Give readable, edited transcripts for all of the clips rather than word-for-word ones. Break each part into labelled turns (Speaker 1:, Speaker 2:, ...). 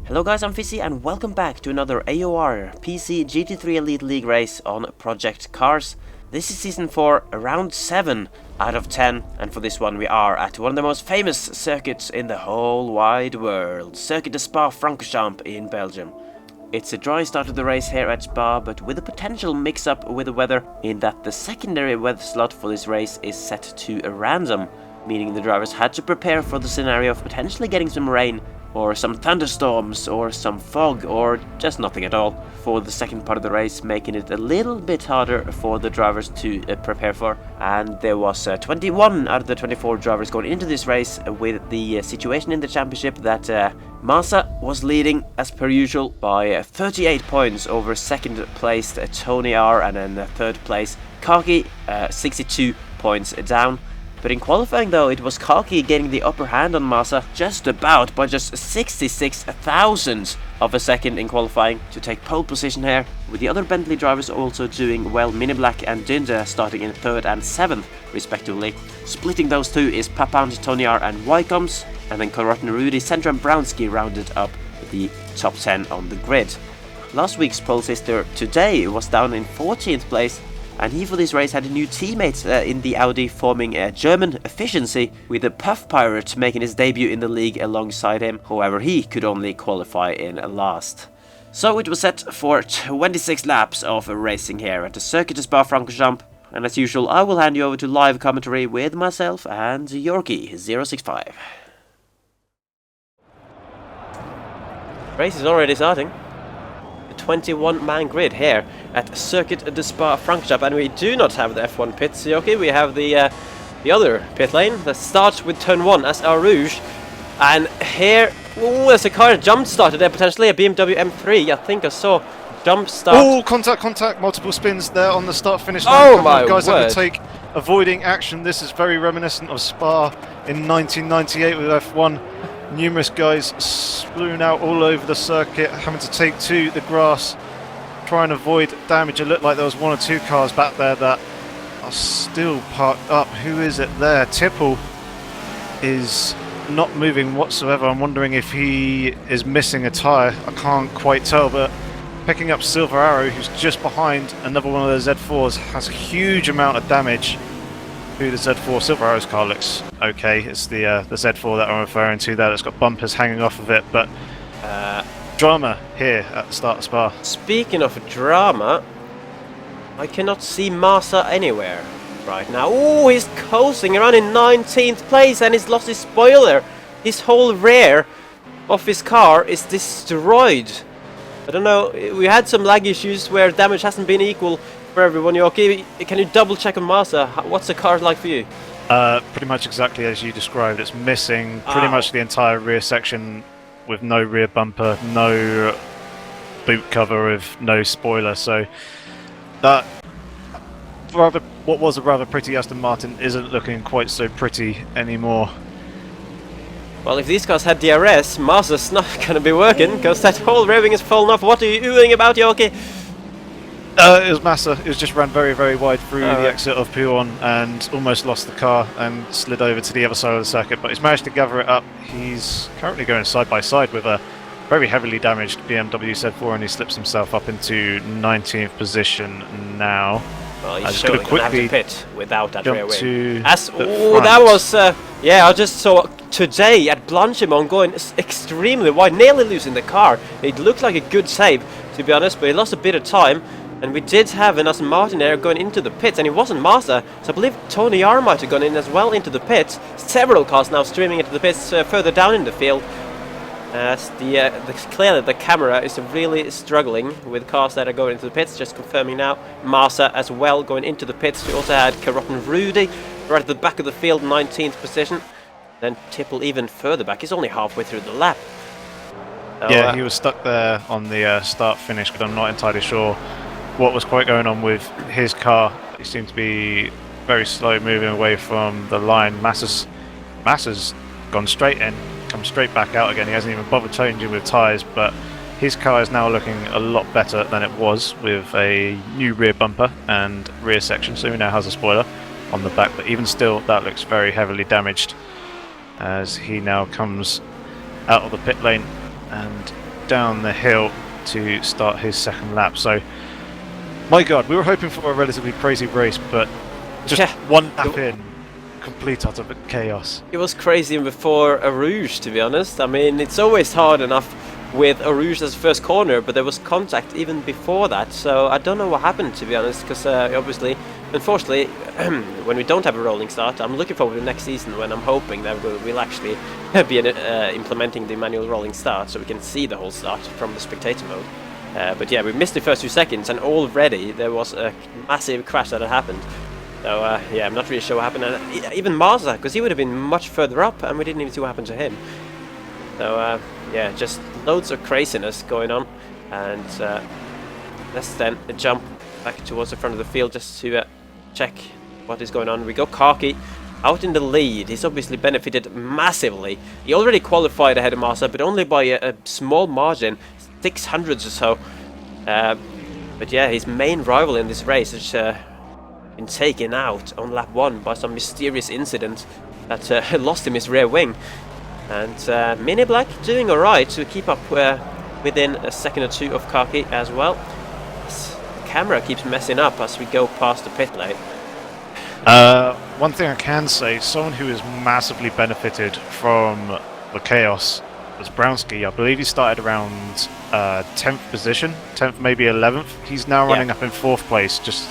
Speaker 1: Hello guys, I'm Fizzy and welcome back to another AOR PC GT3 Elite League race on Project Cars. This is season 4, round 7 out of 10, and for this one we are at one of the most famous circuits in the whole wide world, Circuit de Spa-Francorchamps in Belgium. It's a dry start of the race here at Spa, but with a potential mix-up with the weather in that the secondary weather slot for this race is set to a random, meaning the drivers had to prepare for the scenario of potentially getting some rain, or some thunderstorms, or some fog, or just nothing at all for the second part of the race, making it a little bit harder for the drivers to prepare for. And there was 21 out of the 24 drivers going into this race with the situation in the championship that Massa was leading as per usual by 38 points over second placed TonyR, and then third place Kaki 62 points down. But in qualifying though, it was Kaki getting the upper hand on Massa just about by just 66 thousandths of a second in qualifying to take pole position here, with the other Bentley drivers also doing well. Mini Black and Dinda starting in 3rd and 7th respectively. Splitting those two is Papand, TonyR and Ycoms, and then Karotny Rudy, Centra and Brownski rounded up the top 10 on the grid. Last week's pole sister today was down in 14th place, and he for this race had a new teammate in the Audi, forming a German efficiency, with the Puff Pirate making his debut in the league alongside him. However, he could only qualify in last. So it was set for 26 laps of racing here at the Circuit de Spa-Francorchamps, and as usual I will hand you over to live commentary with myself and Yorkie065. Race is already starting. 21-man grid here at Circuit de Spa-Francorchamps, and we do not have the F1 pits, Yoki. We have the other pit lane that starts with turn 1 as AOR Rouge, and here, there's a car jump started there, potentially a BMW M3. I think I saw jump start.
Speaker 2: Oh, contact, multiple spins there on the start-finish line.
Speaker 1: Oh my
Speaker 2: guys
Speaker 1: word.
Speaker 2: overtake, avoiding action. This is very reminiscent of Spa in 1998 with F1. Numerous guys spewing out all over the circuit, having to take to the grass, try and avoid damage. It looked like there was 1 or 2 cars back there that are still parked up. Who is it there? Tipple is not moving whatsoever. I'm wondering if he is missing a tyre. I can't quite tell, but picking up Silver Arrow, who's just behind another one of the Z4s, has a huge amount of damage. Who the Z4 Silver Arrow's car looks okay. It's the Z4 that I'm referring to there that's got bumpers hanging off of it, but drama here at the start of Spa.
Speaker 1: Speaking of drama, I cannot see Massa anywhere right now. Oh, he's coasting around in 19th place and he's lost his spoiler. His whole rear of his car is destroyed. I don't know, we had some lag issues where damage hasn't been equal for everyone. Yoki, can you double check on Massa? What's the car like for you?
Speaker 2: Pretty much exactly as you described. It's missing pretty much the entire rear section with no rear bumper, no boot cover, with no spoiler. So that what was a rather pretty Aston Martin isn't looking quite so pretty anymore.
Speaker 1: Well, if these cars had DRS, Massa's not gonna be working, because that whole revving is falling off. What are you doing about, Yoki?
Speaker 2: It was Massa. It was just ran very, very wide through the exit of Puyon and almost lost the car and slid over to the other side of the circuit, but he's managed to gather it up. He's currently going side by side with a very heavily damaged BMW Z4, and he slips himself up into 19th position now.
Speaker 1: Well, he's surely going to have to pit without that rear wing. That was, yeah, I just saw today at Blanchimont going extremely wide, nearly losing the car. It looked like a good save, to be honest, but he lost a bit of time. And we did have an Aston Martin there going into the pits, and it wasn't Massa, so I believe TonyR might have gone in as well into the pits. Several cars now streaming into the pits further down in the field. As clearly the camera is really struggling with cars that are going into the pits. Just confirming now, Massa as well going into the pits. We also had Karotny Rudy right at the back of the field, 19th position. Then Tipple even further back. He's only halfway through the lap. So,
Speaker 2: yeah, he was stuck there on the start-finish, but I'm not entirely sure what was quite going on with his car. He seemed to be very slow moving away from the line. Massa's gone straight in, come straight back out again. He hasn't even bothered changing with tyres, but his car is now looking a lot better than it was, with a new rear bumper and rear section, so he now has a spoiler on the back, but even still that looks very heavily damaged as he now comes out of the pit lane and down the hill to start his second lap. So, my God, we were hoping for a relatively crazy race, but just one lap in, complete utter chaos.
Speaker 1: It was crazy before a Rouge, to be honest. I mean, it's always hard enough with a Rouge as first corner, but there was contact even before that, so I don't know what happened, to be honest, because obviously, unfortunately, when we don't have a rolling start, I'm looking forward to next season when I'm hoping that we'll actually be implementing the manual rolling start, so we can see the whole start from the spectator mode. But yeah, we missed the first few seconds, and already there was a massive crash that had happened. So yeah, I'm not really sure what happened. And even Mazda, because he would have been much further up, and we didn't even see what happened to him. So yeah, just loads of craziness going on, and let's then jump back towards the front of the field just to check what is going on. We got Kaki out in the lead. He's obviously benefited massively. He already qualified ahead of Mazda, but only by a small margin, 600s or so. But yeah, his main rival in this race has been taken out on lap 1 by some mysterious incident that lost him his rear wing. And Mini Black doing alright to keep up within a second or two of Kaki as well. The camera keeps messing up as we go past the pit lane.
Speaker 2: One thing I can say, someone who has massively benefited from the chaos was Brownski. I believe he started around 10th position, 10th maybe 11th. He's now running up in 4th place, just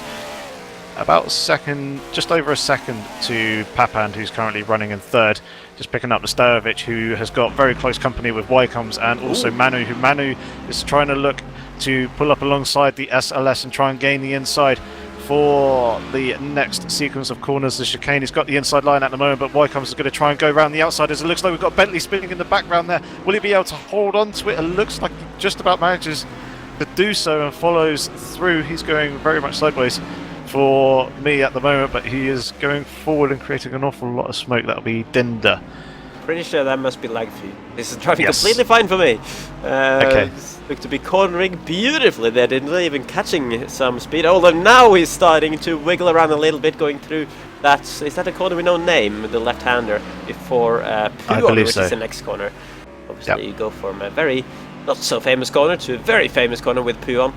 Speaker 2: about a second, just over a second to Papand, who's currently running in 3rd. Just picking up Nastarovic, who has got very close company with Ycoms, and also Manu, who Manu is trying to look to pull up alongside the SLS and try and gain the inside for the next sequence of corners. The chicane, he's got the inside line at the moment, but Ycoms is going to try and go around the outside, as it looks like we've got Bentley spinning in the background there. Will he be able to hold on to it? It looks like he just about manages to do so and follows through. He's going very much sideways for me at the moment, but he is going forward and creating an awful lot of smoke. That'll be Dinder.
Speaker 1: Pretty sure that must be lag for you. This is driving completely fine for me.
Speaker 2: Okay.
Speaker 1: Looked to be cornering beautifully there, Dinder, even catching some speed. Although now he's starting to wiggle around a little bit, going through that. Is that a corner with no name, the left-hander, before Puon, which is the next corner. Obviously, you go from a very not so famous corner to a very famous corner with Puon.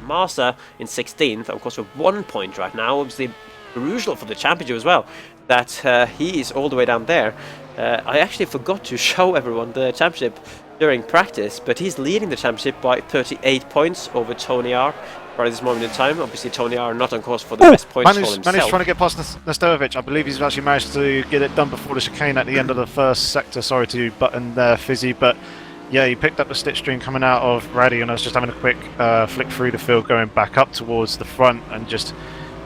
Speaker 1: Massa in 16th, of course, with 1 point right now. Obviously, crucial for the championship as well, that he is all the way down there. I actually forgot to show everyone the championship during practice, but he's leading the championship by 38 points over TonyR right at this moment in time. Obviously, TonyR not on course for the best points for himself.
Speaker 2: Manu's trying to get past Nastarovic. I believe he's actually managed to get it done before the chicane at the end of the first sector. Sorry to button there, Fizzy, but yeah, he picked up the slipstream coming out of Raddy, and I was just having a quick flick through the field going back up towards the front, and just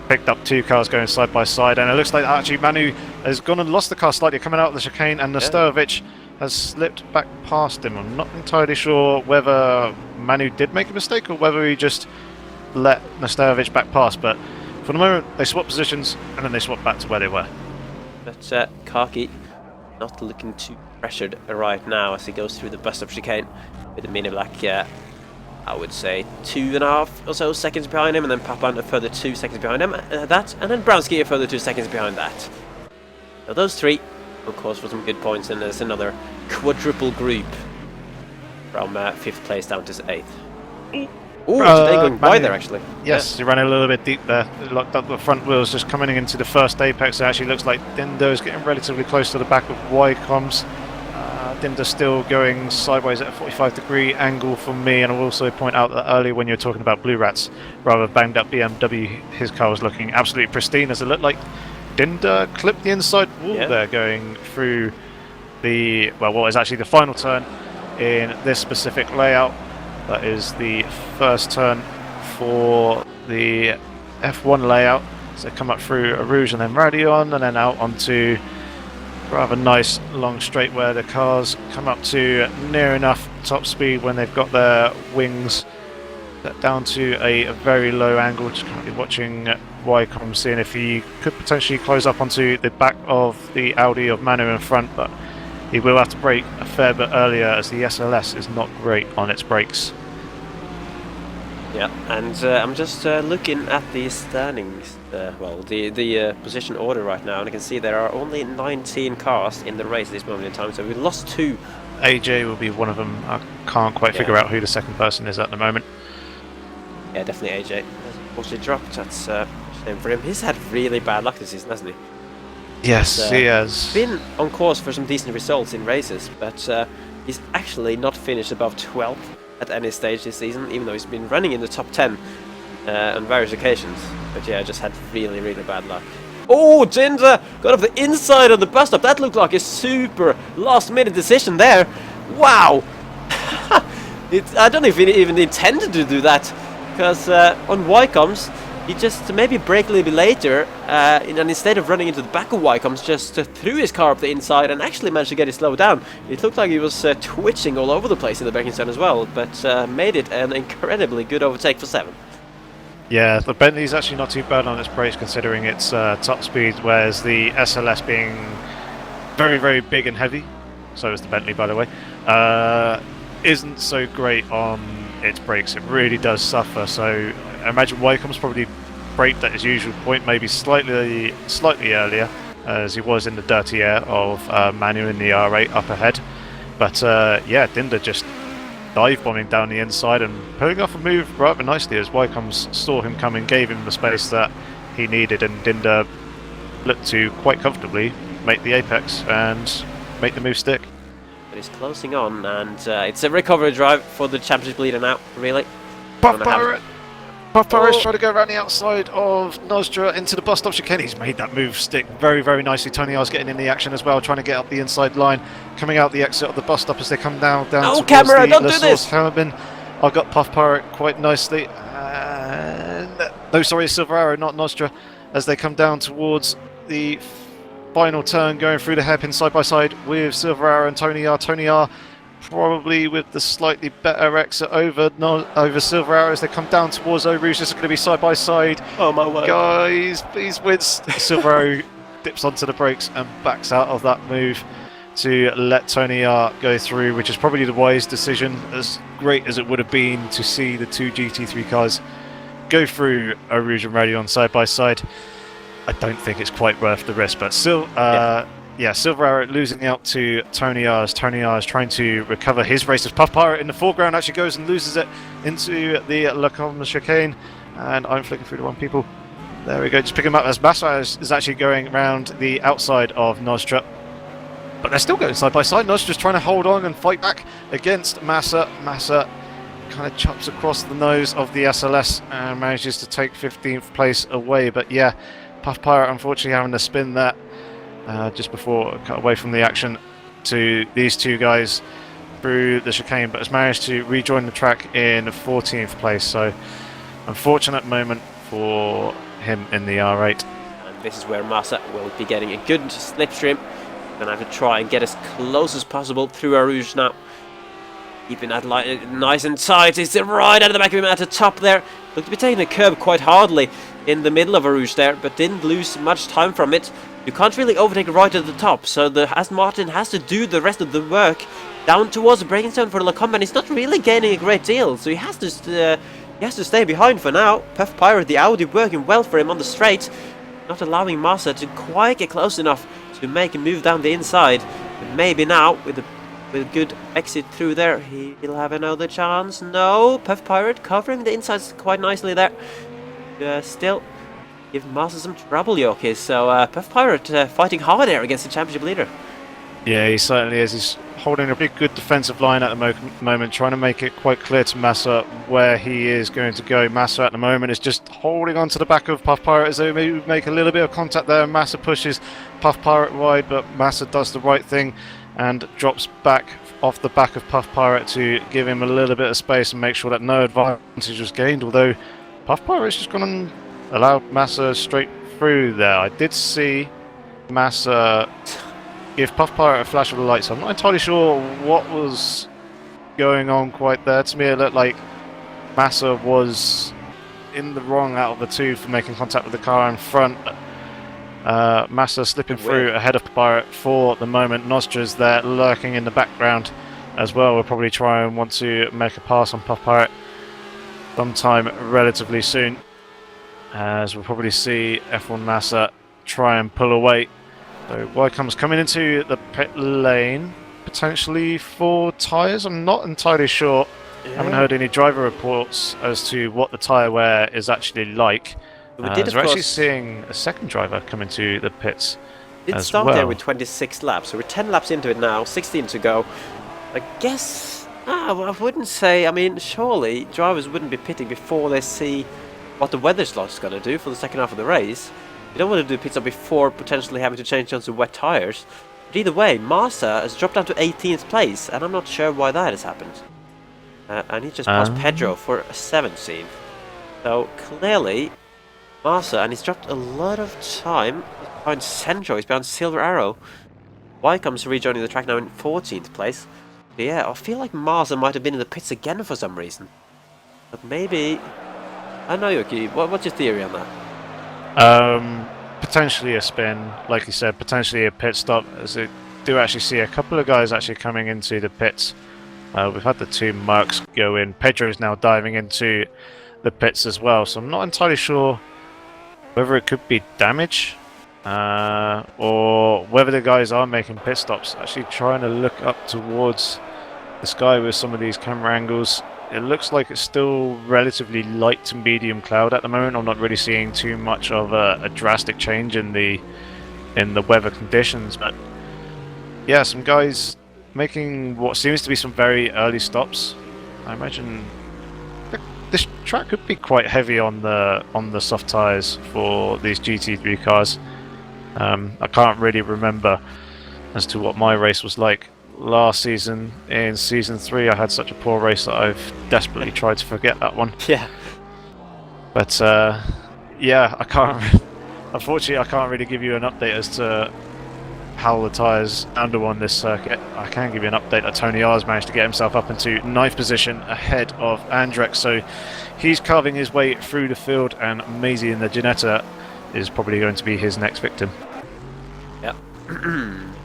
Speaker 2: picked up 2 cars going side by side. And it looks like actually Manu has gone and lost the car slightly coming out of the chicane, and Nastarovic has slipped back past him. I'm not entirely sure whether Manu did make a mistake or whether he just let Nastarovic back past, but for the moment they swapped positions and then they swapped back to where they were.
Speaker 1: But Kaki not looking too pressured right now as he goes through the bus-stop chicane with the Mini Black, I would say 2.5 or so seconds behind him, and then Papan a further 2 seconds behind him, and then Brownski a further 2 seconds behind that. So those 3, of course, for some good points, and there's another quadruple group from 5th place down to 8th. Ooh, today going wide there actually.
Speaker 2: Yes, he ran a little bit deep there. He locked up the front wheels just coming into the first apex. It actually looks like Dindo is getting relatively close to the back of Ycoms. Dindo still going sideways at a 45-degree angle for me, and I'll also point out that earlier when you were talking about Blue Rats, rather banged up BMW, his car was looking absolutely pristine, as it looked like Dindo clipped the inside wall there going through the, well, what is actually the final turn in this specific layout. That is the first turn for the F1 layout. So come up through a Rouge and then Radion, and then out onto rather nice long straight where the cars come up to near enough top speed when they've got their wings set down to a very low angle. Just currently watching Ycoms, seeing if he could potentially close up onto the back of the Audi of Manu in front, but he will have to brake a fair bit earlier as the SLS is not great on its brakes.
Speaker 1: Yeah, and I'm just looking at the standings, well, the position order right now, and I can see there are only 19 cars in the race at this moment in time, so we lost 2
Speaker 2: AJ will be one of them. I can't quite figure out who the second person is at the moment.
Speaker 1: Yeah, definitely AJ. Unfortunately dropped. That's a shame for him. He's had really bad luck this season, hasn't he?
Speaker 2: Yes, he has.
Speaker 1: Been on course for some decent results in races, but he's actually not finished above 12th at any stage this season, even though he's been running in the top 10 on various occasions. But yeah, just had really, really bad luck. Oh, Jinder got off the inside of the bus stop. That looked like a super last-minute decision there. Wow! I don't know if he even intended to do that, because on Ycoms, he just maybe brake a little bit later, and instead of running into the back of Ycoms, just threw his car up the inside and actually managed to get it slowed down. It looked like he was twitching all over the place in the braking zone as well, but made it an incredibly good overtake for 7.
Speaker 2: Yeah, the Bentley's actually not too bad on its brakes considering its top speed, whereas the SLS being very, very big and heavy, so is the Bentley by the way, isn't so great on its brakes. It really does suffer, so I imagine Ycoms probably braked at his usual point, maybe slightly earlier, as he was in the dirty air of Manu in the R8 up ahead. But yeah, Dinder just dive bombing down the inside and pulling off a move rather nicely as Ycoms saw him coming, gave him the space that he needed, and Dinder looked to quite comfortably make the apex and make the move stick.
Speaker 1: But he's closing on, and it's a recovery drive for the championship leader now, really.
Speaker 2: Puff Pirate trying to go around the outside of Nostra into the bus stop chicane. He's made that move stick very, very nicely. TonyR's getting in the action as well, trying to get up the inside line, coming out the exit of the bus stop as they come down towards
Speaker 1: camera,
Speaker 2: the
Speaker 1: don't do this!
Speaker 2: Carbon. I got Puff Pirate quite nicely. And no, sorry, Silver Arrow, not Nostra, as they come down towards the final turn, going through the hairpin side by side with Silver Arrow and TonyR. TonyR probably with the slightly better exit over Silver Arrow as they come down towards Eau Rouge. This is going to be side by side.
Speaker 1: Oh my word.
Speaker 2: Guys, please wins. Silver Arrow dips onto the brakes and backs out of that move to let TonyR go through, which is probably the wise decision, as great as it would have been to see the two GT3 cars go through Eau Rouge and Radion side by side. I don't think it's quite worth the risk, but still, yeah, Silver Arrow losing out to TonyR as TonyR is trying to recover his race as Puff Pirate in the foreground actually goes and loses it into the Ycoms chicane, and I'm flicking through the wrong people. There we go, just pick him up as Massa is actually going around the outside of Nostra, but they're still going side by side. Nostra's trying to hold on and fight back against Massa. Massa kind of chops across the nose of the SLS and manages to take 15th place away, but yeah, Puff Pirate unfortunately having to spin that just before cut away from the action to these two guys through the chicane, but has managed to rejoin the track in 14th place, so unfortunate moment for him in the R8.
Speaker 1: And this is where Massa will be getting a good slipstream. Gonna have to try and get as close as possible through Eau Rouge now. Keeping that line nice and tight. It's right out of the back of him at the top there. Looked to be taking the curb quite hardly in the middle of Eau Rouge there, but didn't lose much time from it. You can't really overtake right at the top, so the Aston Martin has to do the rest of the work down towards the braking zone for the Ycoms, and he's not really gaining a great deal, so he has to stay behind for now. Puff Pirate, the Audi, working well for him on the straight, not allowing Massa to quite get close enough to make a move down the inside. But maybe now, with a good exit through there, he'll have another chance. No, Puff Pirate covering the insides quite nicely there. Still give Massa some trouble, Yorkies. So Puff Pirate fighting hard there against the championship leader.
Speaker 2: Yeah, he certainly is. He's holding a big good defensive line at the moment, trying to make it quite clear to Massa where he is going to go. Massa at the moment is just holding on to the back of Puff Pirate as they make a little bit of contact there. Massa pushes Puff Pirate wide, but Massa does the right thing and drops back off the back of Puff Pirate to give him a little bit of space and make sure that no advantage was gained, although Puff Pirate's just going to allow Massa straight through there. I did see Massa give Puff Pirate a flash of the lights. I'm not entirely sure what was going on quite there. To me it looked like Massa was in the wrong out of the two for making contact with the car in front. Massa slipping through ahead of Pirate for the moment. Nostra's there lurking in the background as well. We'll probably try and want to make a pass on Puff Pirate sometime relatively soon, as we'll probably see F1 Massa try and pull away. So Ycoms coming into the pit lane. potentially 4 tyres. I'm not entirely sure.
Speaker 1: Yeah.
Speaker 2: I haven't heard any driver reports as to what the tyre wear is actually like.
Speaker 1: We did, of
Speaker 2: we're actually
Speaker 1: course,
Speaker 2: seeing a second driver come into the pits
Speaker 1: it
Speaker 2: as
Speaker 1: started
Speaker 2: well.
Speaker 1: there with 26 laps, so we're 10 laps into it now, 16 to go. I guess, I wouldn't say, I mean, surely drivers wouldn't be pitting before they see what the weather slot is going to do for the second half of the race. You don't want to do pit stop before potentially having to change onto wet tyres. But either way, Massa has dropped down to 18th place, and I'm not sure why that has happened. And he just passed Pedro for a 17th. So clearly, Massa, and he's dropped a lot of time behind Centro, he's behind Silver Arrow. Ycoms rejoining the track now in 14th place. But yeah, I feel like Massa might have been in the pits again for some reason. But maybe... I don't know, Yuki, what's your theory on that?
Speaker 2: Potentially a spin, like you said, potentially a pit stop, as I do actually see a couple of guys actually coming into the pits. We've had the 2 Mercs go in. Pedro is now diving into the pits as well, so I'm not entirely sure whether it could be damage or whether the guys are making pit stops. Actually trying to look up towards the sky with some of these camera angles. It looks like it's still relatively light to medium cloud at the moment. I'm not really seeing too much of a drastic change in the weather conditions, but yeah, some guys making what seems to be some very early stops. I imagine this track could be quite heavy on the soft tyres for these GT3 cars. I can't really remember as to what my race was like last season. In season 3 I had such a poor race that I've desperately tried to forget that one.
Speaker 1: Yeah.
Speaker 2: But yeah, unfortunately I can't really give you an update as to how the tyres handle on this circuit. I can give you an update that TonyR has managed to get himself up into 9th position ahead of Andrex, so he's carving his way through the field, and Maisie in the Ginetta is probably going to be his next victim.
Speaker 1: Yeah.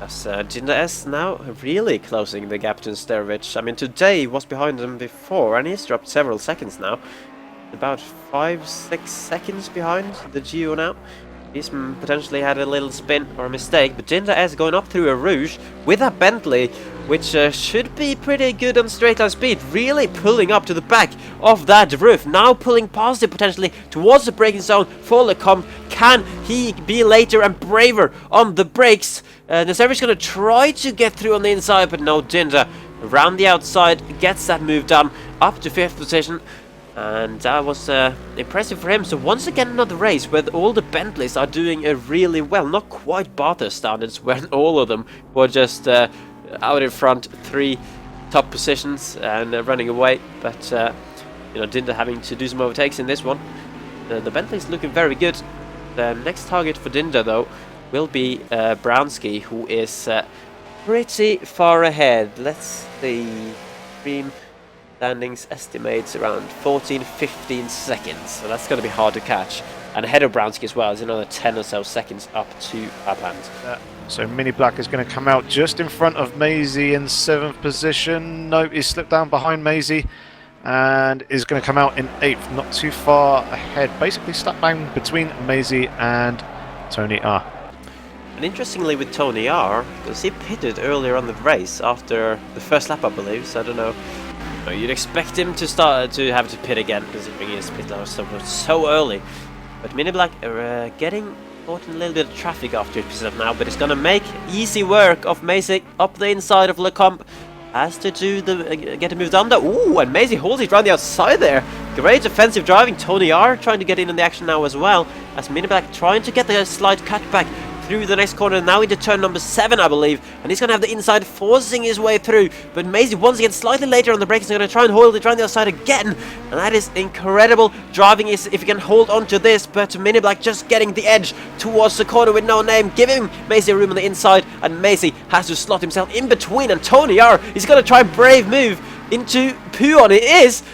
Speaker 1: As Jinder S now really closing the gap to Sterovich. I mean, today he was behind him before, and he's dropped several seconds now. About 5-6 seconds behind the Geo now. He's potentially had a little spin or a mistake, but Jinder S going up through a Rouge with a Bentley, which should be pretty good on straight line speed, really pulling up to the back of that roof, now pulling past it potentially towards the braking zone for Ycoms. Can he be later and braver on the brakes? Nasevic going to try to get through on the inside, but no, Jinder around the outside gets that move done up to 5th position. And that was impressive for him. So once again another race where all the Bentleys are doing really well. Not quite Bathurst standards when all of them were just out in front, 3 top positions and running away. But you know, Jinder having to do some overtakes in this one. The Bentley's looking very good. The next target for Jinder though will be Brownski, who is pretty far ahead. Let's see. Standings estimates around 14-15 seconds, so that's going to be hard to catch. And ahead of Brownski as well is another 10 or so seconds up to Upland.
Speaker 2: So Mini Black is going to come out just in front of Maisie in 7th position. No, he's slipped down behind Maisie and is going to come out in 8th, not too far ahead, basically stuck down between Maisie and TonyR.
Speaker 1: And interestingly with TonyR, because he pitted earlier on the race after the first lap I believe, so I don't know. You'd expect him to start to have to pit again, considering his pit lane was so early. But Mini Black are getting caught in a little bit of traffic after he pits up now, but it's gonna make easy work of Maisie up the inside of Ycoms. Has to do the get a move down there. Ooh, and Maisie holds it around the outside there. Great defensive driving. TonyR trying to get in on the action now as well, as Mini Black trying to get the slight cutback through the next corner, now into turn number 7 I believe, and he's going to have the inside forcing his way through, but Maisie once again slightly later on the brakes is going to try and hold it around the outside again, and that is incredible driving if you can hold on to this. But Mini Black just getting the edge towards the corner with no name, giving Maisie room on the inside, and Maisie has to slot himself in between, and TonyR is going to try and brave move into Puon. It is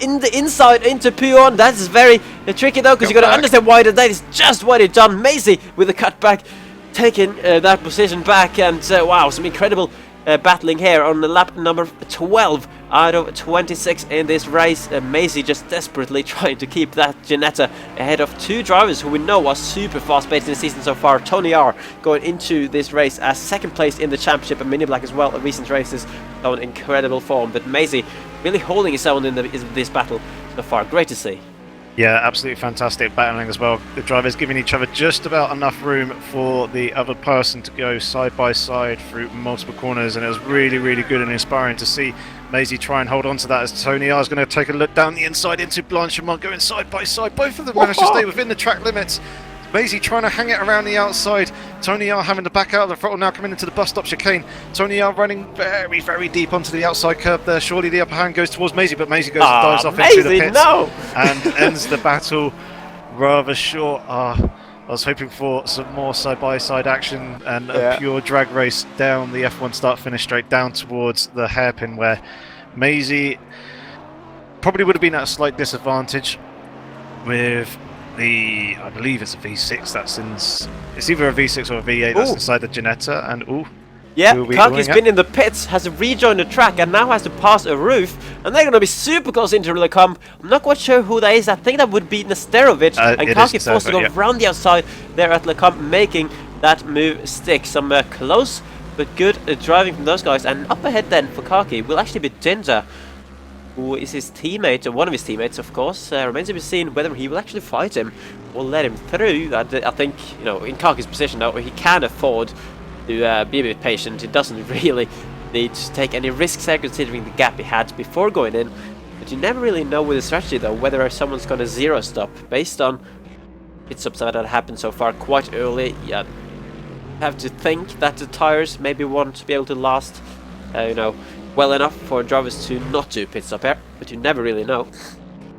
Speaker 1: in the inside into Puon. That's very tricky though, because you've got to understand why that is just what it done. Maisie with the cutback taking that position back, and wow, some incredible battling here on the lap number 12 out of 26 in this race. Maisie just desperately trying to keep that Ginetta ahead of two drivers who we know are super fast based in the season so far. TonyR going into this race as second place in the championship, and Mini Black as well. Recent races on incredible form, but Maisie really holding his own in this battle so far. Great to see.
Speaker 2: Yeah, absolutely fantastic battling as well. The drivers giving each other just about enough room for the other person to go side by side through multiple corners, and it was really, really good and inspiring to see Maisie try and hold on to that as TonyR is going to take a look down the inside into Blanchimont, going side by side. Both of them managed to stay within the track limits. Maisie trying to hang it around the outside. TonyR having to back out of the throttle now, coming into the bus stop chicane. TonyR running very, very deep onto the outside curb there. Surely the upper hand goes towards Maisie, but Maisie goes and dives off into the pits and ends the battle rather short. I was hoping for some more side-by-side action and a pure drag race down the F1 start-finish straight down towards the hairpin, where Maisie probably would have been at a slight disadvantage with I believe it's a V6 that's in. It's either a V6 or a V8 that's inside the Ginetta, and
Speaker 1: yeah, Kaki's been in the pits, has rejoined the track, and now has to pass a roof, and they're going to be super close into Ycoms. I'm not quite sure who that is. I think that would be Nesterovic, and Kaki forced to go around the outside there at Ycoms, making that move stick. Some close but good driving from those guys, and up ahead then for Kaki will actually be Ginger, who is his teammate, or one of his teammates, of course. Remains to be seen whether he will actually fight him or let him through. I think, you know, in Kaki's position, though, he can afford to be a bit patient. He doesn't really need to take any risks there, considering the gap he had before going in. But you never really know with the strategy, though, whether someone's going to zero stop based on pit stops that have happened so far quite early. Yeah, have to think that the tires maybe won't be able to last, you know, well enough for drivers to not do pit stop here, but you never really know.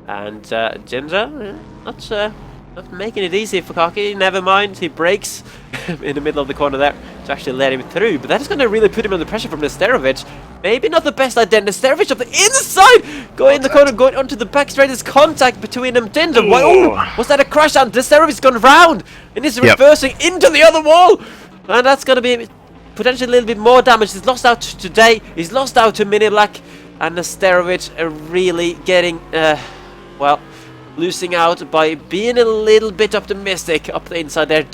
Speaker 1: And Ginger, not making it easy for Kaki. Never mind, he brakes in the middle of the corner there to actually let him through, but that is going to really put him under pressure from Nesterovic. Maybe not the best idea. Nesterovic of the inside, going in the corner, going onto the back straight. There's contact between them. Ginger, was that a crash? And Nesterovic's gone round and is reversing into the other wall, and that's going to be potentially a little bit more damage. He's lost out today. He's lost out to Mini Black, and Nesterovic really getting, well, losing out by being a little bit optimistic up the inside there.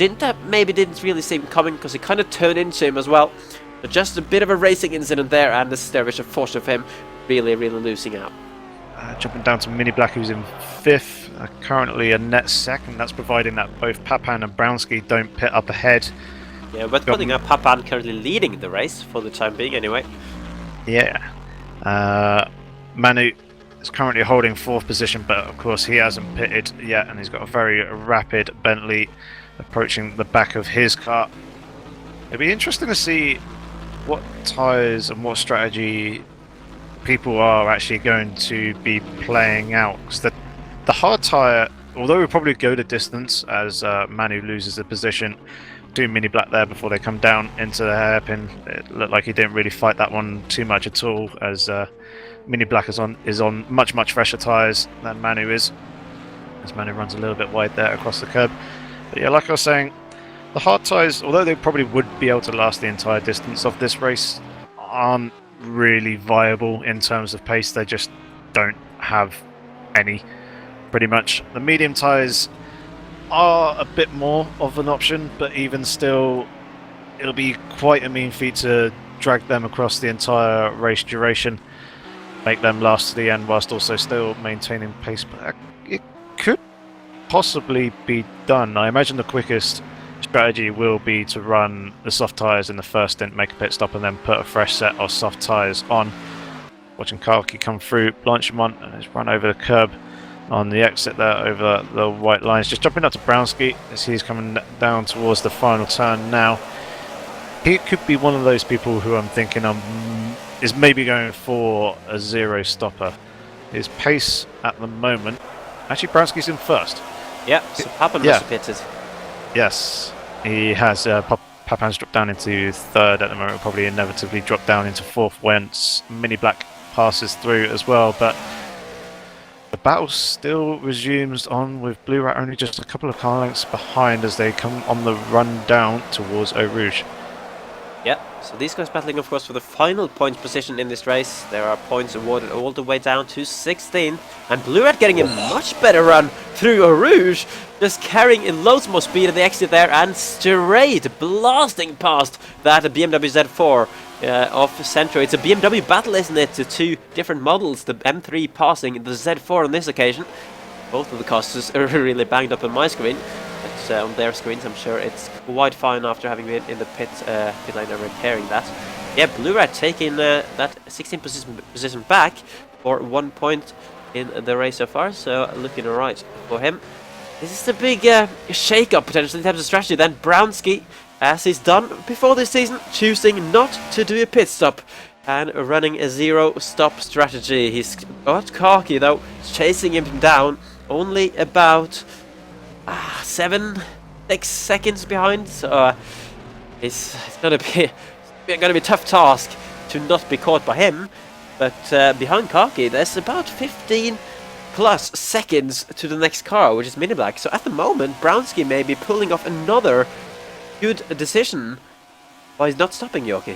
Speaker 1: Maybe didn't really see him coming because he kind of turned into him as well. But just a bit of a racing incident there, and Nesterovic, a force of him, really losing out.
Speaker 2: Jumping down to Mini Black, who's in 5th, currently a net 2nd. That's providing that both Papan and Brownski don't pit up ahead.
Speaker 1: Yeah, but putting up Papan currently leading the race for the time being anyway.
Speaker 2: Yeah. Manu is currently holding 4th position, but of course he hasn't pitted yet, and he's got a very rapid Bentley approaching the back of his car. It'll be interesting to see what tyres and what strategy people are actually going to be playing out. Because the hard tyre, although we'll probably go the distance as Manu loses the position, do Mini Black there before they come down into the hairpin. It looked like he didn't really fight that one too much at all, as Mini Black is on much fresher tyres than Manu is, as Manu runs a little bit wide there across the curb. But yeah, like I was saying, the hard tyres, although they probably would be able to last the entire distance of this race, aren't really viable in terms of pace. They just don't have any, pretty much. The medium tyres are a bit more of an option, but even still, it'll be quite a mean feat to drag them across the entire race duration, make them last to the end whilst also still maintaining pace. But it could possibly be done. I imagine the quickest strategy will be to run the soft tyres in the first stint, make a pit stop, and then put a fresh set of soft tyres on. Watching Kaki come through Blanchimont and has run over the curb on the exit there over the white lines. Just jumping up to Brownski as he's coming down towards the final turn now. He could be one of those people who I'm thinking is maybe going for a zero stopper. His pace at the moment, actually Brownski's in 1st.
Speaker 1: Yeah, so Papan must have pitted.
Speaker 2: Yes, he has. Papan's dropped down into 3rd at the moment, will probably inevitably drop down into 4th once Mini Black passes through as well, but the battle still resumes on with Blue Rat only just a couple of car lengths behind as they come on the run down towards Eau Rouge.
Speaker 1: Yeah, So these guys battling, of course, for the final point position in this race. There are points awarded all the way down to 16. And Blue Red getting a much better run through a Rouge, just carrying in loads more speed at the exit there and straight blasting past that BMW Z4 of Centro. It's a BMW battle, isn't it? To two different models, the M3 passing the Z4 on this occasion. Both of the cars are really banged up on my screen. But on their screens, I'm sure it's quite fine after having been in the pit lane and repairing that. Yeah, Blue Red taking that 16th position back for 1 point in the race so far, so looking alright for him. This is a big shake-up potentially in terms of strategy. Then Brownski, as he's done before this season, choosing not to do a pit stop and running a zero-stop strategy. He's got Khaki though, chasing him down, only about 6 seconds behind. So it's gonna be a tough task to not be caught by him. But behind Khaki, there's about 15 plus seconds to the next car, which is Mini Black. So at the moment, Brownski may be pulling off another good decision by not stopping Yoki.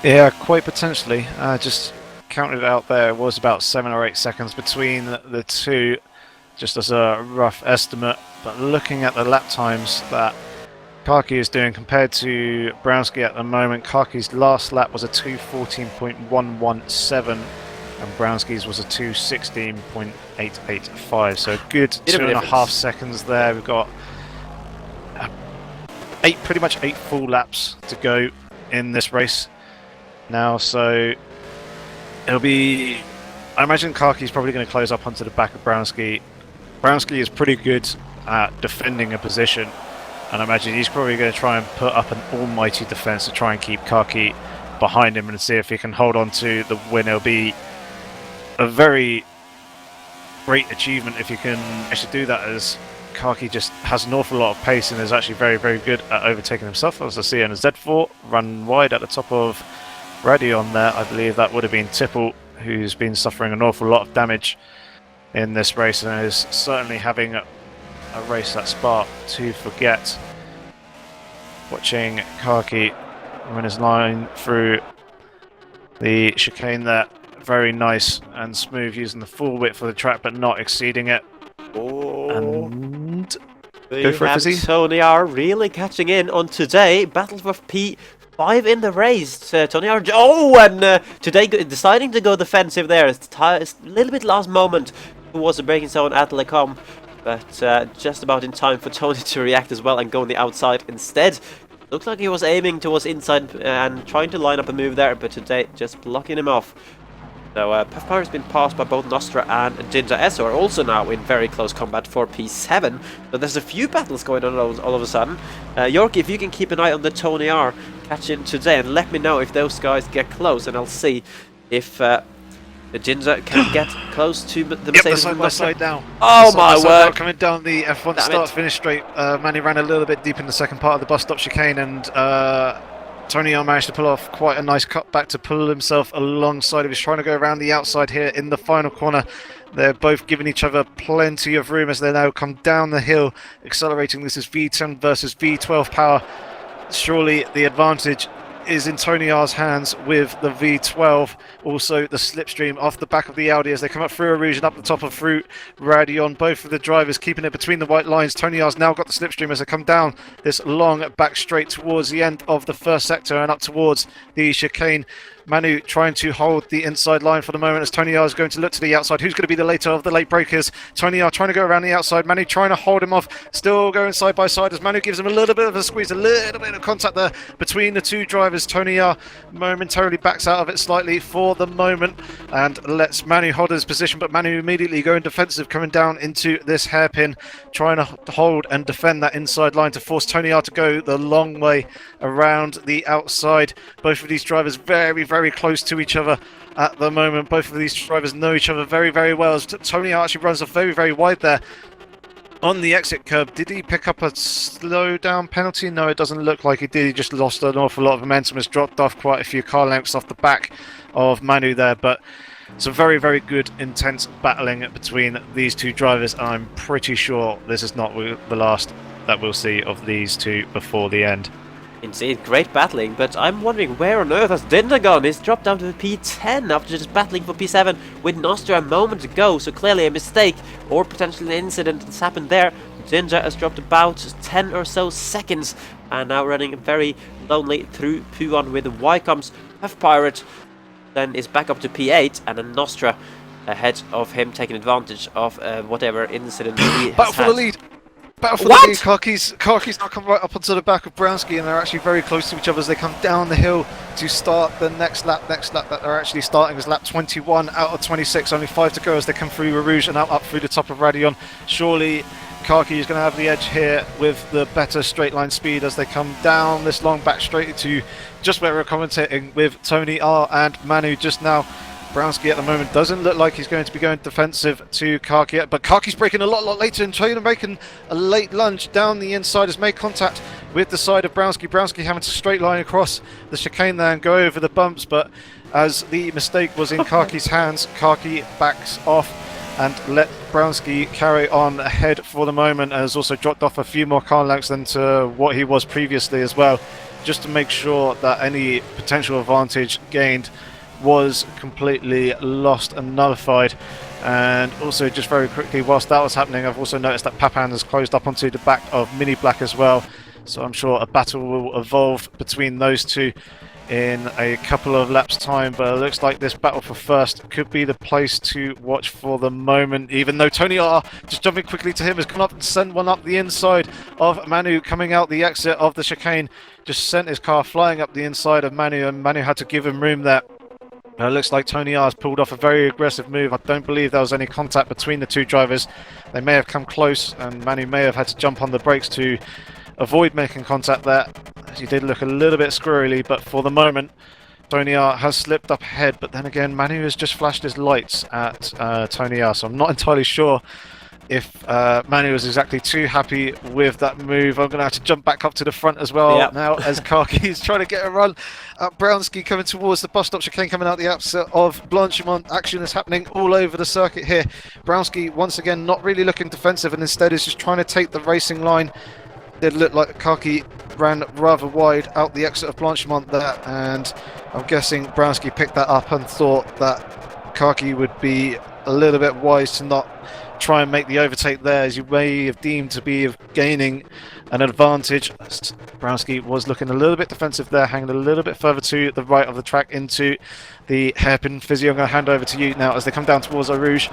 Speaker 2: Yeah, quite potentially. Just counted it out there. It was about 7 or 8 seconds between the two, just as a rough estimate. But looking at the lap times that Khaki is doing compared to Brownski at the moment, Khaki's last lap was a 2:14.117 and Brownski's was a 2:16.885, so a good 2.5 seconds there. We've got pretty much 8 full laps to go in this race now, so it'll be, I imagine Khaki's probably going to close up onto the back of Brownski. Brownski is pretty good at defending a position, and I imagine he's probably going to try and put up an almighty defense to try and keep Khaki behind him and see if he can hold on to the win. It'll be a very great achievement if you can actually do that, as Khaki just has an awful lot of pace and is actually very, very good at overtaking himself. As I see in a Z4 run wide at the top of Radion there, I believe that would have been Tipple, who's been suffering an awful lot of damage in this race and is certainly having a race at Spa to forget. Watching Khaki run his line through the chicane there, very nice and smooth, using the full width of the track but not exceeding it.
Speaker 1: Oh,
Speaker 2: and
Speaker 1: go for it, TonyR really catching in on today. Battle for P5 in the race. TonyR, and today deciding to go defensive there. It's a little bit last moment towards the braking zone at Ycoms, but just about in time for Tony to react as well and go on the outside instead. Looked like he was aiming towards inside and trying to line up a move there, but today just blocking him off. So Puff Power has been passed by both Nostra and Jinja S, who are also now in very close combat for P7. But there's a few battles going on all of a sudden. York, if you can keep an eye on the TonyR catching today and let me know if those guys get close, and I'll see if the Jinja can get close to the Mercedes.
Speaker 2: Side by side now.
Speaker 1: Oh my word!
Speaker 2: Coming down the F1 start-finish straight. Manny ran a little bit deep in the second part of the bus stop chicane, and TonyR managed to pull off quite a nice cut back to pull himself alongside. He was trying to go around the outside here in the final corner. They're both giving each other plenty of room as they now come down the hill, accelerating. This is V10 versus V12 power. Surely the advantage is in TonyR's hands with the V12. Also the slipstream off the back of the Audi as they come up through Rouge and up the top of through Radion. Both of the drivers keeping it between the white lines. TonyR's now got the slipstream as they come down this long back straight towards the end of the first sector and up towards the chicane. Manu trying to hold the inside line for the moment as TonyR is going to look to the outside. Who's going to be the later of the late breakers? TonyR trying to go around the outside. Manu trying to hold him off. Still going side by side as Manu gives him a little bit of a squeeze, a little bit of contact there between the two drivers. TonyR momentarily backs out of it slightly for the moment and lets Manu hold his position, but Manu immediately going defensive, coming down into this hairpin, trying to hold and defend that inside line to force TonyR to go the long way around the outside. Both of these drivers very, very close to each other at the moment. Both of these drivers know each other very, very well as TonyR actually runs off very, very wide there on the exit curb. Did he pick up a slow down penalty? No, it doesn't look like he did. He just lost an awful lot of momentum, has dropped off quite a few car lengths off the back of Manu there, but some very, very good intense battling between these two drivers. I'm pretty sure this is not the last that we'll see of these two before the end.
Speaker 1: Indeed, great battling, but I'm wondering where on earth has Dinda gone? He's dropped down to P10 after just battling for P7 with Nostra a moment ago, so clearly a mistake or potentially an incident that's happened there. Dinda has dropped about 10 or so seconds and now running very lonely through P1 with the Ycoms. F Pirate then is back up to P8 and a Nostra ahead of him taking advantage of whatever incident he has
Speaker 2: Battle for
Speaker 1: had.
Speaker 2: the lead! Battle for the lead! Karki's now come right up onto the back of Brownski, and they're actually very close to each other as they come down the hill to start the next lap. Next lap that they're actually starting is lap 21 out of 26. Only 5 to go as they come through Rouge and up through the top of Radion. Surely Karki is going to have the edge here with the better straight line speed as they come down this long back straight to just where we're commentating with TonyR and Manu just now. Brownski at the moment doesn't look like he's going to be going defensive to Karki, but Karki's breaking a lot later and trying to make a late lunge down the inside, has made contact with the side of Brownski. Brownski having to straight line across the chicane there and go over the bumps, but as the mistake was in Karki's hands, Karki backs off and let Brownski carry on ahead for the moment, and has also dropped off a few more car lengths than to what he was previously as well, just to make sure that any potential advantage gained was completely lost and nullified. And also just very quickly, whilst that was happening, I've also noticed that Papan has closed up onto the back of Mini Black as well, so I'm sure a battle will evolve between those two in a couple of laps time, but it looks like this battle for first could be the place to watch for the moment, even though TonyR just jumping quickly to him has come up and sent one up the inside of Manu coming out the exit of the chicane, just sent his car flying up the inside of Manu, and Manu had to give him room there. It looks like TonyR has pulled off a very aggressive move. I don't believe there was any contact between the two drivers. They may have come close and Manu may have had to jump on the brakes to avoid making contact there. He did look a little bit squirrely, but for the moment TonyR has slipped up ahead. But then again, Manu has just flashed his lights at TonyR, so I'm not entirely sure if Manu was exactly too happy with that move. I'm going to have to jump back up to the front as well now as Karki is trying to get a run at Brownski coming towards the bus stop chicane coming out the outset of Blanchimont. Action is happening all over the circuit here. Brownski once again not really looking defensive and instead is just trying to take the racing line. It looked like Karki ran rather wide out the exit of Blanchimont there, and I'm guessing Brownski picked that up and thought that Karki would be a little bit wise to not try and make the overtake there, as you may have deemed to be gaining an advantage. Brownski was looking a little bit defensive there, hanging a little bit further to the right of the track into the hairpin. Fizzy, I'm going to hand over to you now as they come down towards Eau Rouge.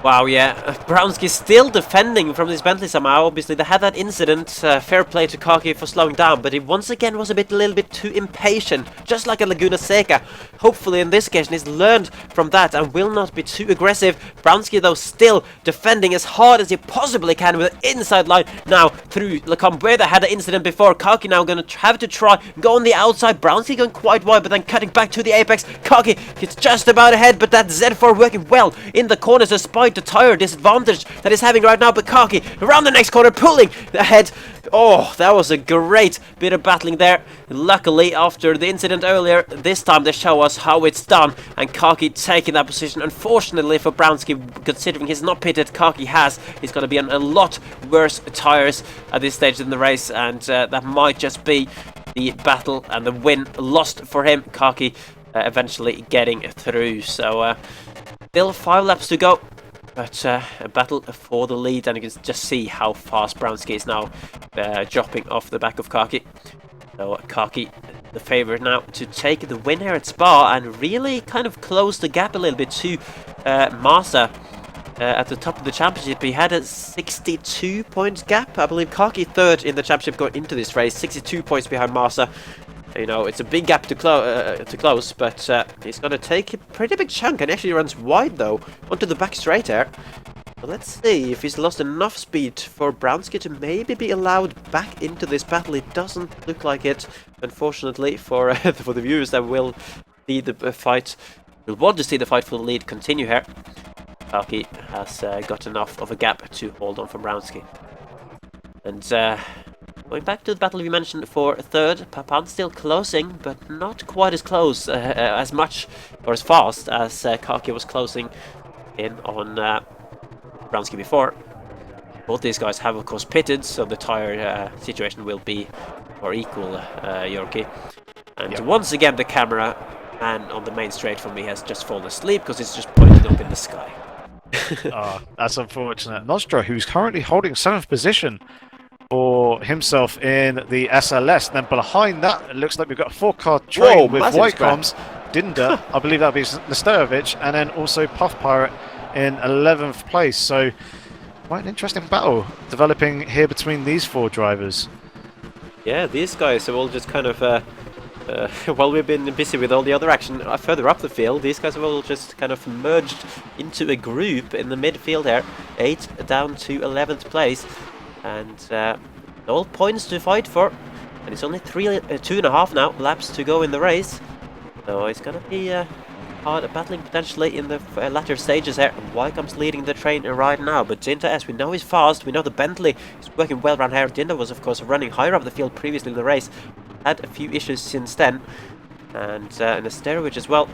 Speaker 1: Wow, yeah, Brownski still defending from this Bentley somehow. Obviously, they had that incident. Fair play to Karki for slowing down, but he once again was a little bit too impatient, just like a Laguna Seca. Hopefully, in this occasion, he's learned from that and will not be too aggressive. Brownski, though, still defending as hard as he possibly can with an inside line now through Ycoms, where they had an incident before. Karki now going to have to try go on the outside. Brownski going quite wide, but then cutting back to the apex. Karki gets just about ahead, but that Z4 working well in the corners despite the tire disadvantage that he's having right now. But Karki around the next corner pulling ahead. Oh, that was a great bit of battling there. Luckily, after the incident earlier, this time they show us how it's done, and Karki taking that position. Unfortunately for Brownski, considering he's not pitted, Karki has. He's going to be on a lot worse tires at this stage in the race, and that might just be the battle and the win lost for him. Karki eventually getting through. So still 5 laps to go. But a battle for the lead, and you can just see how fast Brownski is now dropping off the back of Karki. So Karki, the favourite now to take the win here at Spa and really kind of close the gap a little bit to Massa at the top of the championship. He had a 62 points gap. I believe Karki third in the championship going into this race, 62 points behind Massa. You know, it's a big gap to close, but he's going to take a pretty big chunk, and actually runs wide, though, onto the back straight there. But let's see if he's lost enough speed for Brownski to maybe be allowed back into this battle. It doesn't look like it, unfortunately, for for the viewers that will see the fight, will want to see the fight for the lead continue here. Karki has got enough of a gap to hold on for Brownski. And going back to the battle we mentioned for third, Papan still closing, but not quite as close, as much or as fast as Karki was closing in on Brownski before. Both these guys have, of course, pitted, so the tire situation will be more equal, Yorkie. And once again, the camera man on the main straight for me has just fallen asleep because it's just pointing up in the sky.
Speaker 2: That's unfortunate. Nostra, who's currently holding 7th position for himself in the SLS. Then behind that, it looks like we've got a 4-car train with Ycoms, Dinder, I believe that would be Nesterovic, and then also Puff Pirate in 11th place. So quite an interesting battle developing here between these 4 drivers.
Speaker 1: Yeah, these guys have all just kind of, while we've been busy with all the other action further up the field, these guys have all just kind of merged into a group in the midfield there, 8 down to 11th place, and all points to fight for. And it's only 2.5 now laps to go in the race, so it's gonna be hard battling potentially in the latter stages here. And Ycoms leading the train right now, but Dinda, as we know, is fast. We know the Bentley is working well around here. Dinda was, of course, running higher up the field previously in the race, had a few issues since then, and Nesterovic as well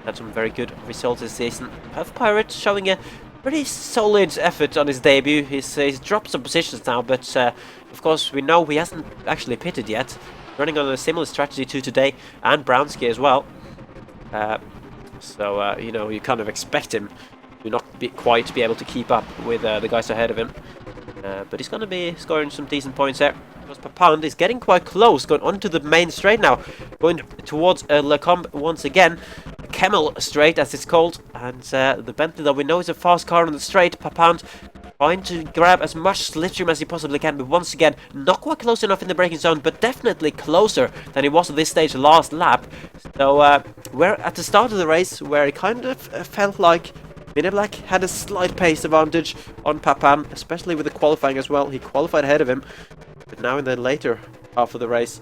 Speaker 1: had some very good results this season. Puff Pirate showing a pretty solid effort on his debut. He's dropped some positions now, but of course we know he hasn't actually pitted yet, running on a similar strategy to today, and Brownski as well. So you know, you kind of expect him to not quite be able to keep up with the guys ahead of him, but he's going to be scoring some decent points there. Because Papand is getting quite close, going onto the main straight now, going towards Lecombe once again, Camel Straight as it's called, and the Bentley that we know is a fast car on the straight. Papand trying to grab as much slipstream as he possibly can, but once again not quite close enough in the braking zone, but definitely closer than he was at this stage last lap. So we're at the start of the race where it kind of felt like Mini Black had a slight pace advantage on Papan, especially with the qualifying as well. He qualified ahead of him, but now in the later half of the race,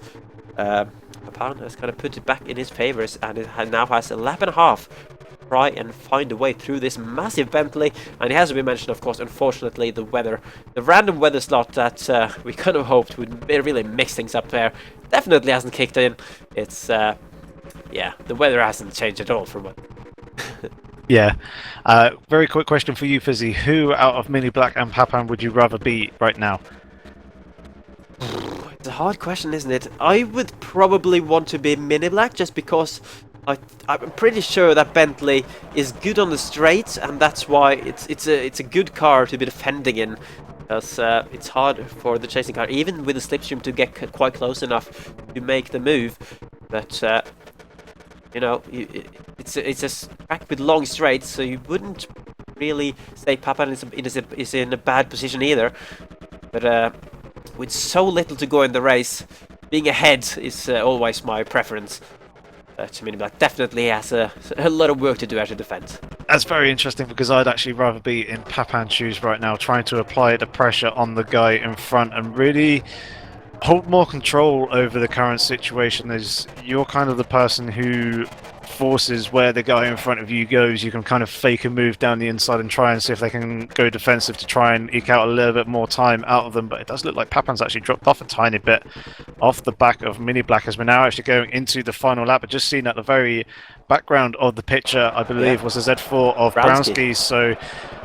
Speaker 1: Papan has kind of put it back in his favours, and it now has a lap and a half to try and find a way through this massive Bentley. And it has to be mentioned, of course, unfortunately, the weather, the random weather slot that we kind of hoped would really mix things up there, definitely hasn't kicked in. It's yeah, the weather hasn't changed at all from what.
Speaker 2: Yeah. Very quick question for you, Fizzy. Who out of Mini Black and Papan would you rather beat right now?
Speaker 1: It's a hard question, isn't it? I would probably want to be Mini Black just because I'm pretty sure that Bentley is good on the straights, and that's why it's a good car to be defending in. Because it's hard for the chasing car, even with the slipstream, to get quite close enough to make the move. But you know, it's a track with long straights, so you wouldn't really say Papan is in a bad position either. But with so little to go in the race, being ahead is always my preference. Mini Black definitely has a lot of work to do out of defense.
Speaker 2: That's very interesting, because I'd actually rather be in Papan's shoes right now, trying to apply the pressure on the guy in front and really hold more control over the current situation. As you're kind of the person who forces where the guy in front of you goes. You can kind of fake a move down the inside and try and see if they can go defensive to try and eke out a little bit more time out of them. But it does look like Papan's actually dropped off a tiny bit off the back of Mini Black as we're now actually going into the final lap. But just seen at the very background of the picture, I believe, was a Z4 of Brownski. So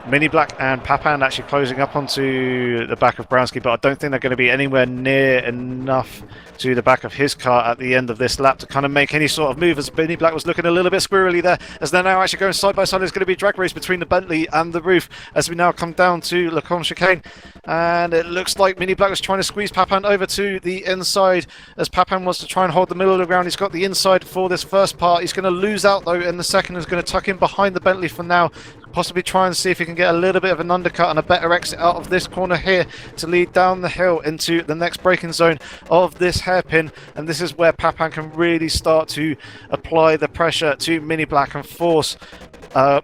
Speaker 2: Mini Black and Papan actually closing up onto the back of Brownski, but I don't think they're going to be anywhere near enough to the back of his car at the end of this lap to kind of make any sort of move, as Mini Black was looking a little bit squirrely there, as they're now actually going side by side. There's going to be a drag race between the Bentley and the roof as we now come down to Lecombe chicane, and it looks like Mini Black was trying to squeeze Papan over to the inside as Papan wants to try and hold the middle of the ground. He's got the inside for this first part. He's going to lose out though in the second. Is going to tuck in behind the Bentley for now, possibly try and see if he can get a little bit of an undercut and a better exit out of this corner here to lead down the hill into the next braking zone of this hairpin. And this is where Papan can really start to apply the pressure to Mini Black and force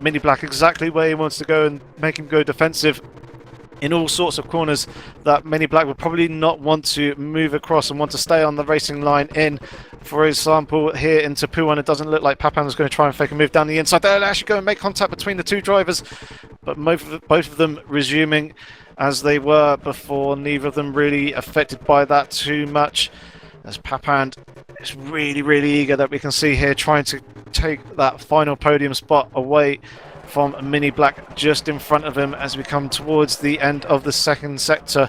Speaker 2: Mini Black exactly where he wants to go and make him go defensive in all sorts of corners that Mini Black would probably not want to move across and want to stay on the racing line in. For example, here into Puan, it doesn't look like Papan was going to try and fake a move down the inside. They'll actually go and make contact between the two drivers, but both of them resuming as they were before. Neither of them really affected by that too much, as Papan is really, really eager, that we can see here, trying to take that final podium spot away from Mini Black just in front of him as we come towards the end of the second sector.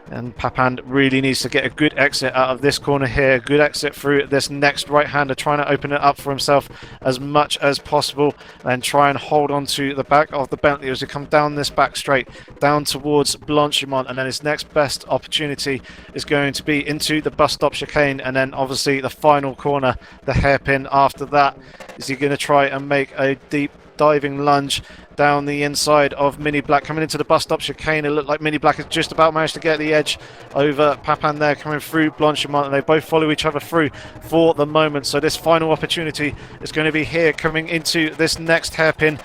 Speaker 2: And Papan really needs to get a good exit out of this corner here, good exit through this next right-hander, trying to open it up for himself as much as possible, and try and hold on to the back of the Bentley as we come down this back straight, down towards Blanchimont, and then his next best opportunity is going to be into the bus stop chicane, and then obviously the final corner, the hairpin after that. Is he going to try and make a deep diving lunge down the inside of Mini Black, coming into the bus stop chicane? It looked like Mini Black has just about managed to get the edge over Papan there, coming through Blanchimont, and they both follow each other through for the moment. So this final opportunity is going to be here, coming into this next hairpin.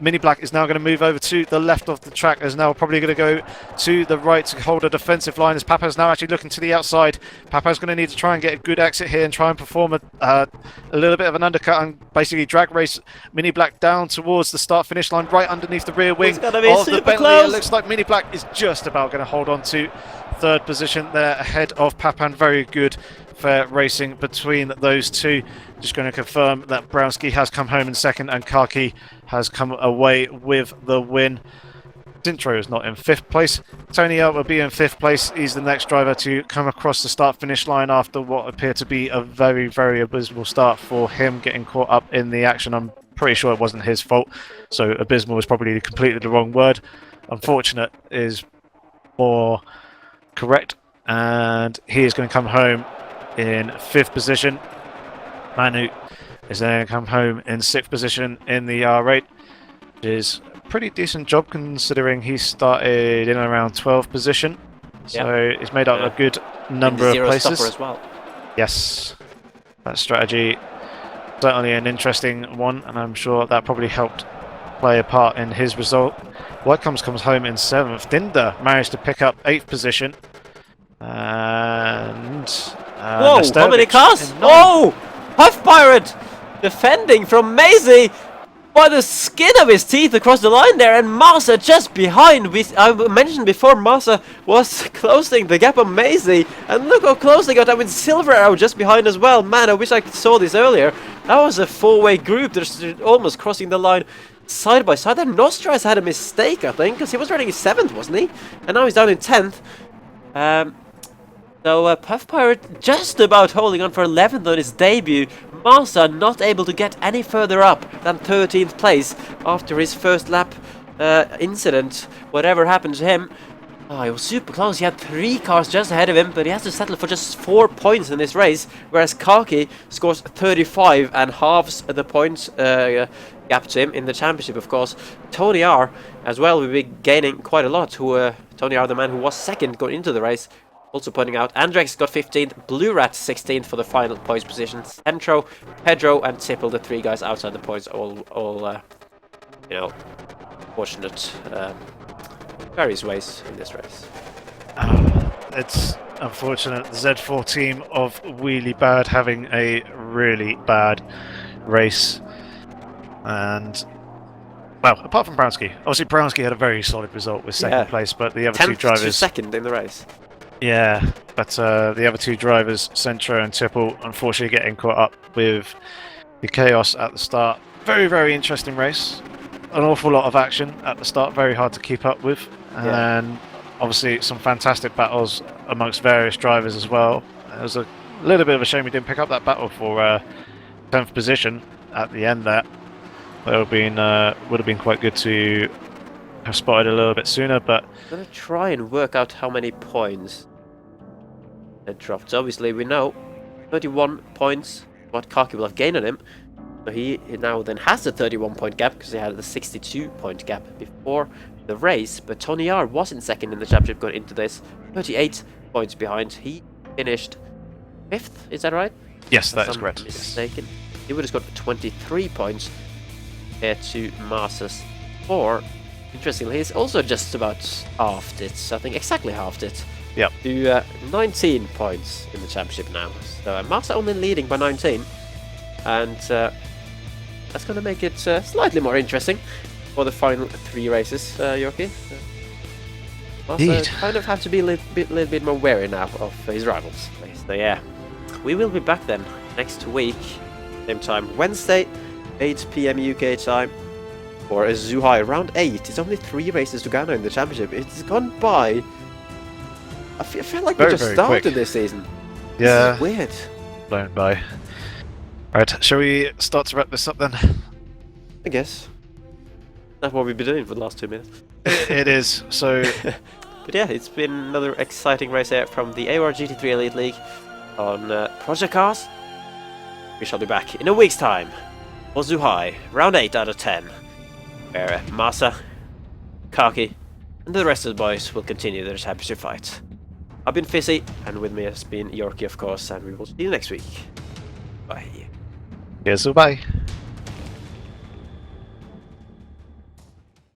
Speaker 2: Mini Black is now going to move over to the left of the track, is now probably going to go to the right to hold a defensive line, as Papa's now actually looking to the outside. Papa's going to need to try and get a good exit here and try and perform a little bit of an undercut and basically drag race Mini Black down towards the start-finish line, right underneath the rear wing of the Bentley.
Speaker 1: Close.
Speaker 2: It looks like Mini Black is just about going to hold on to third position there ahead of Papan. Very good fair racing between those two. Just going to confirm that Brownski has come home in second and Kaki has come away with the win. Sintro is not in 5th place. TonyR will be in 5th place. He's the next driver to come across the start-finish line after what appeared to be a very, very abysmal start for him, getting caught up in the action. I'm pretty sure it wasn't his fault, so abysmal was probably completely the wrong word. Unfortunate is more correct, and he is going to come home in 5th position. Manu is then going to come home in 6th position in the R8, which is a pretty decent job considering he started in around 12th position. So he's made up a good number of places.
Speaker 1: As well.
Speaker 2: Yes, that strategy certainly an interesting one, and I'm sure that probably helped play a part in his result. Ycoms comes home in 7th. Dinder managed to pick up 8th position. And
Speaker 1: whoa, how many cars? Oh! Puff Pirate defending from Maisie by the skin of his teeth across the line there, and Masa just behind. I mentioned before Masa was closing the gap on Maisie, and look how close they got. I mean, Silver Arrow just behind as well. Man, I wish I saw this earlier. That was a four-way group. They're almost crossing the line side by side. And Nostra has had a mistake, I think, because he was running in 7th, wasn't he? And now he's down in 10th. So Puff Pirate just about holding on for 11th on his debut. Masa not able to get any further up than 13th place after his first lap incident. Whatever happened to him. Oh, he was super close. He had 3 cars just ahead of him, but he has to settle for just 4 points in this race, whereas Kaki scores 35 and halves the points gap to him in the championship, of course. TonyR as well will be gaining quite a lot. TonyR, the man who was 2nd going into the race. Also pointing out, Andrex got 15th, Blue Rat 16th for the final points positions. Centro, Pedro, and Tipple, the 3 guys outside the points, all you know, fortunate various ways in this race.
Speaker 2: It's unfortunate. The Z4 team of Wheelie Bad having a really bad race, and well, apart from Brownski, obviously Brownski had a very solid result with 2nd place, but the other 2 drivers
Speaker 1: 2nd in the race.
Speaker 2: Yeah, but the other 2 drivers, Centro and Tipple, unfortunately getting caught up with the chaos at the start. Very, very interesting race. An awful lot of action at the start, very hard to keep up with. And obviously some fantastic battles amongst various drivers as well. It was a little bit of a shame we didn't pick up that battle for 10th position at the end there. That would have been quite good to have spotted a little bit sooner, but
Speaker 1: I'm gonna try and work out how many points it dropped. So obviously we know 31 points what Kaki will have gained on him. So he now then has the 31 point gap because he had the 62 point gap before the race. But TonyR was in 2nd in the championship going into this, 38 points behind. He finished 5th, is that right?
Speaker 2: Yes, that is correct.
Speaker 1: Mistaken. He would have got 23 points compared to Masa's 4. Interestingly, he's also just about halved it. I think exactly halved it.
Speaker 2: Yep.
Speaker 1: To 19 points in the championship now. So Masa only leading by 19, and that's going to make it slightly more interesting for the final 3 races. Yorkie, Masa kind of have to be a little bit more wary now of his rivals. So yeah, we will be back then next week, same time Wednesday, 8 PM UK time. for Zhuhai. Round 8. It's only 3 races to go now in the championship. It's gone by. I feel like we
Speaker 2: Very,
Speaker 1: just
Speaker 2: very
Speaker 1: started
Speaker 2: quick.
Speaker 1: this season.
Speaker 2: Yeah.
Speaker 1: This is weird.
Speaker 2: Blown by. Right, shall we start to wrap this up then?
Speaker 1: I guess. That's what we've been doing for the last 2 minutes.
Speaker 2: It is, so...
Speaker 1: But yeah, it's been another exciting race here from the AOR GT3 Elite League on Project Cars. We shall be back in a week's time for Zhuhai, round 8 out of 10, where Masa, Kaki, and the rest of the boys will continue their championship fight. I've been Fizzy, and with me has been Yorkie, of course, and we will see you next week. Bye.
Speaker 2: Here's bye.